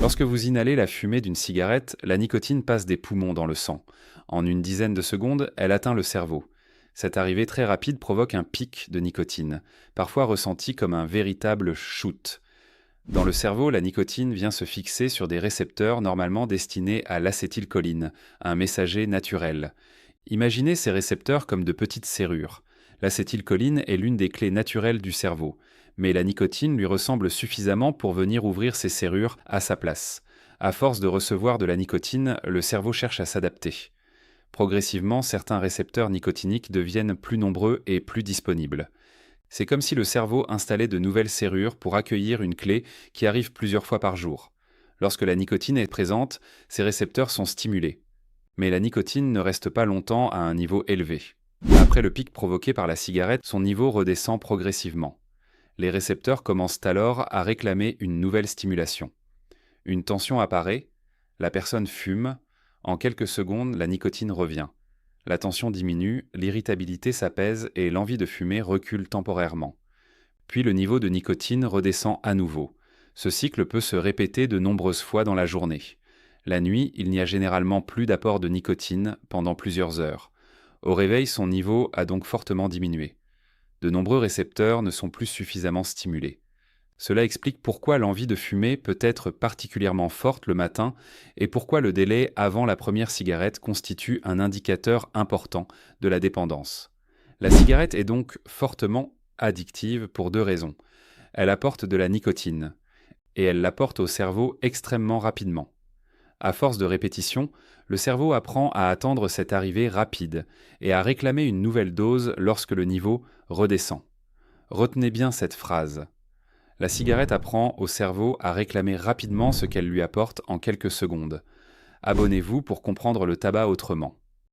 Lorsque vous inhalez la fumée d'une cigarette, la nicotine passe des poumons dans le sang. En une dizaine de secondes, elle atteint le cerveau. Cette arrivée très rapide provoque un pic de nicotine, parfois ressenti comme un véritable shoot. Dans le cerveau, la nicotine vient se fixer sur des récepteurs normalement destinés à l'acétylcholine, un messager naturel. Imaginez ces récepteurs comme de petites serrures. L'acétylcholine est l'une des clés naturelles du cerveau, mais la nicotine lui ressemble suffisamment pour venir ouvrir ces serrures à sa place. À force de recevoir de la nicotine, le cerveau cherche à s'adapter. Progressivement, certains récepteurs nicotiniques deviennent plus nombreux et plus disponibles. C'est comme si le cerveau installait de nouvelles serrures pour accueillir une clé qui arrive plusieurs fois par jour. Lorsque la nicotine est présente, ces récepteurs sont stimulés. Mais la nicotine ne reste pas longtemps à un niveau élevé. Après le pic provoqué par la cigarette, son niveau redescend progressivement. Les récepteurs commencent alors à réclamer une nouvelle stimulation. Une tension apparaît, la personne fume, en quelques secondes la nicotine revient. La tension diminue, l'irritabilité s'apaise et l'envie de fumer recule temporairement. Puis le niveau de nicotine redescend à nouveau. Ce cycle peut se répéter de nombreuses fois dans la journée. La nuit, il n'y a généralement plus d'apport de nicotine pendant plusieurs heures. Au réveil, son niveau a donc fortement diminué. De nombreux récepteurs ne sont plus suffisamment stimulés. Cela explique pourquoi l'envie de fumer peut être particulièrement forte le matin et pourquoi le délai avant la première cigarette constitue un indicateur important de la dépendance. La cigarette est donc fortement addictive pour deux raisons. Elle apporte de la nicotine et elle l'apporte au cerveau extrêmement rapidement. À force de répétition, le cerveau apprend à attendre cette arrivée rapide et à réclamer une nouvelle dose lorsque le niveau redescend. Retenez bien cette phrase. La cigarette apprend au cerveau à réclamer rapidement ce qu'elle lui apporte en quelques secondes. Abonnez-vous pour comprendre le tabac autrement.